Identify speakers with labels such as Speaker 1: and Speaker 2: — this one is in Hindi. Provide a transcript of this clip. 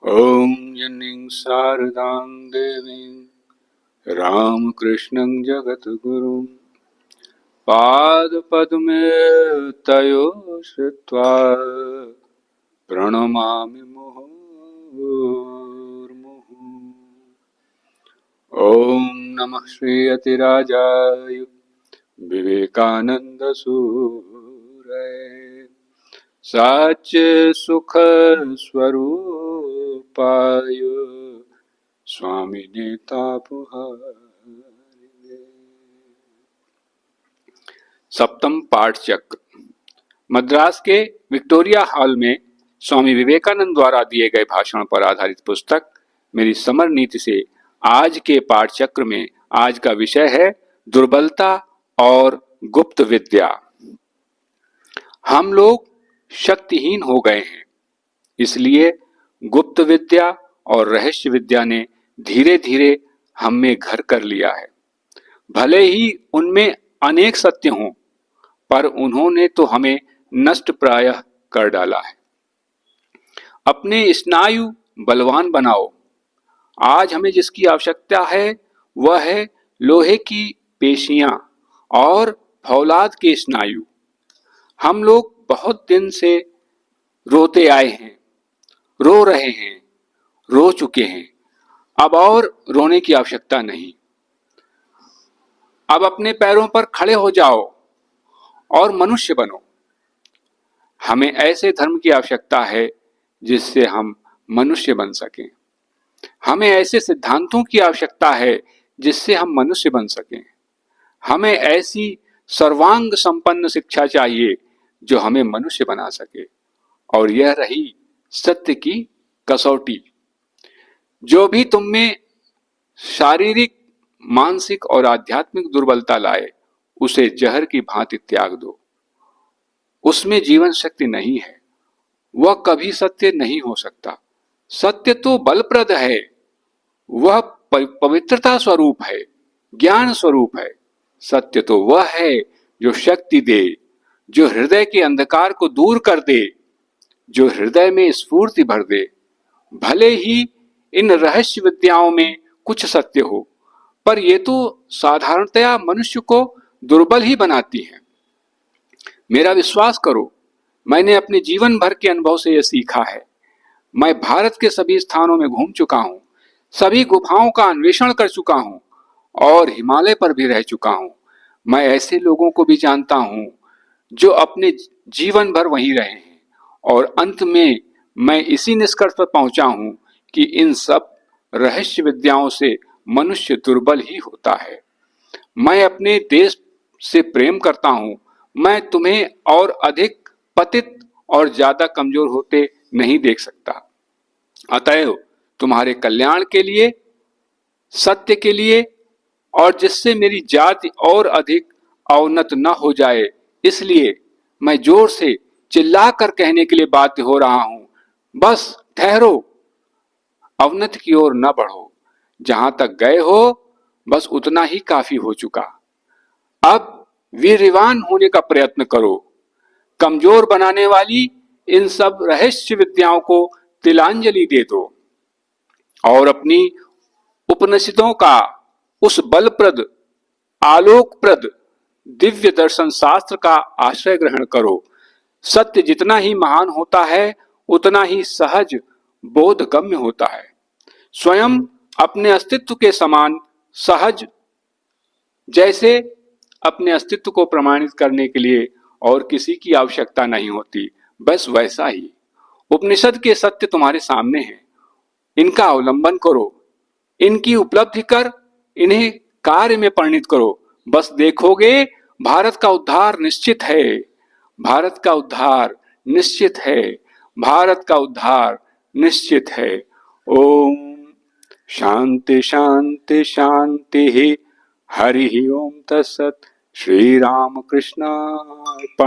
Speaker 1: ॐ यन्निं शारदां देवीं रामकृष्णं जगद्गुरुं पादपद्मे तयो श्रुत्वा प्रणमामि मुहुर्मुहुः। ॐ नमः श्री यतिराजाय विवेकानन्दसूरये साच्य सुख स्वरूपाय स्वामिने तापहारिणे। सप्तम पाठ चक्र। मद्रास के विक्टोरिया हॉल में स्वामी विवेकानंद द्वारा दिए गए भाषण पर आधारित पुस्तक मेरी समर नीति से आज के पाठ चक्र में आज का विषय है दुर्बलता और गुप्त विद्या। हम लोग शक्तिहीन हो गए हैं, इसलिए गुप्त विद्या और रहस्य विद्या ने धीरे धीरे हम में घर कर लिया है। भले ही उनमें अनेक सत्य हों, पर उन्होंने तो हमें नष्ट प्रायः कर डाला है। अपने स्नायु बलवान बनाओ। आज हमें जिसकी आवश्यकता है वह है लोहे की पेशियां और फौलाद के स्नायु। हम लोग बहुत दिन से रोते आए हैं, रो रहे हैं, रो चुके हैं। अब और रोने की आवश्यकता नहीं। अब अपने पैरों पर खड़े हो जाओ और मनुष्य बनो। हमें ऐसे धर्म की आवश्यकता है जिससे हम मनुष्य बन सकें। हमें ऐसे सिद्धांतों की आवश्यकता है जिससे हम मनुष्य बन सकें। हमें ऐसी सर्वांग संपन्न शिक्षा चाहिए जो हमें मनुष्य बना सके। और यह रही सत्य की कसौटी। जो भी तुम में शारीरिक, मानसिक और आध्यात्मिक दुर्बलता लाए, उसे जहर की भांति त्याग दो। उसमें जीवन शक्ति नहीं है, वह कभी सत्य नहीं हो सकता। सत्य तो बलप्रद है, वह पवित्रता स्वरूप है, ज्ञान स्वरूप है। सत्य तो वह है जो शक्ति दे, जो हृदय के अंधकार को दूर कर दे, जो हृदय में स्फूर्ति भर दे। भले ही इन रहस्य विद्याओं में कुछ सत्य हो, पर ये तो साधारणतया मनुष्य को दुर्बल ही बनाती है। मेरा विश्वास करो, मैंने अपने जीवन भर के अनुभव से यह सीखा है। मैं भारत के सभी स्थानों में घूम चुका हूँ, सभी गुफाओं का अन्वेषण कर चुका हूँ और हिमालय पर भी रह चुका हूँ। मैं ऐसे लोगों को भी जानता हूँ जो अपने जीवन भर वहीं रहे हैं और अंत में मैं इसी निष्कर्ष पर पहुंचा हूँ कि इन सब रहस्य विद्याओं से मनुष्य दुर्बल ही होता है। मैं अपने देश से प्रेम करता हूँ। मैं तुम्हें और अधिक पतित और ज्यादा कमजोर होते नहीं देख सकता। अतएव तुम्हारे कल्याण के लिए, सत्य के लिए और जिससे मेरी जाति और अधिक अवनत न हो जाए, इसलिए मैं जोर से चिल्लाकर कहने के लिए बाध्य हो रहा हूं, बस ठहरो, अवनति की ओर न बढ़ो। जहां तक गए हो बस उतना ही काफी हो चुका। अब वीर्यवान होने का प्रयत्न करो। कमजोर बनाने वाली इन सब रहस्य विद्याओं को तिलांजलि दे दो और अपनी उपनिषदों का उस बलप्रद, आलोकप्रद दिव्य दर्शन शास्त्र का आश्रय ग्रहण करो। सत्य जितना ही महान होता है उतना ही सहज बोधगम्य होता है। स्वयं अपने अस्तित्व के समान सहज, जैसे अपने अस्तित्व को प्रमाणित करने के लिए और किसी की आवश्यकता नहीं होती, बस वैसा ही उपनिषद के सत्य तुम्हारे सामने हैं। इनका अवलंबन करो, इनकी उपलब्धि कर इन्हें कार्य में परिणित करो। बस देखोगे भारत का उद्धार निश्चित है, भारत का उद्धार निश्चित है, भारत का उद्धार निश्चित है। ओम शांति शांति शांति। हरि ओम तत्सत। श्री राम कृष्णार्पणमस्तु।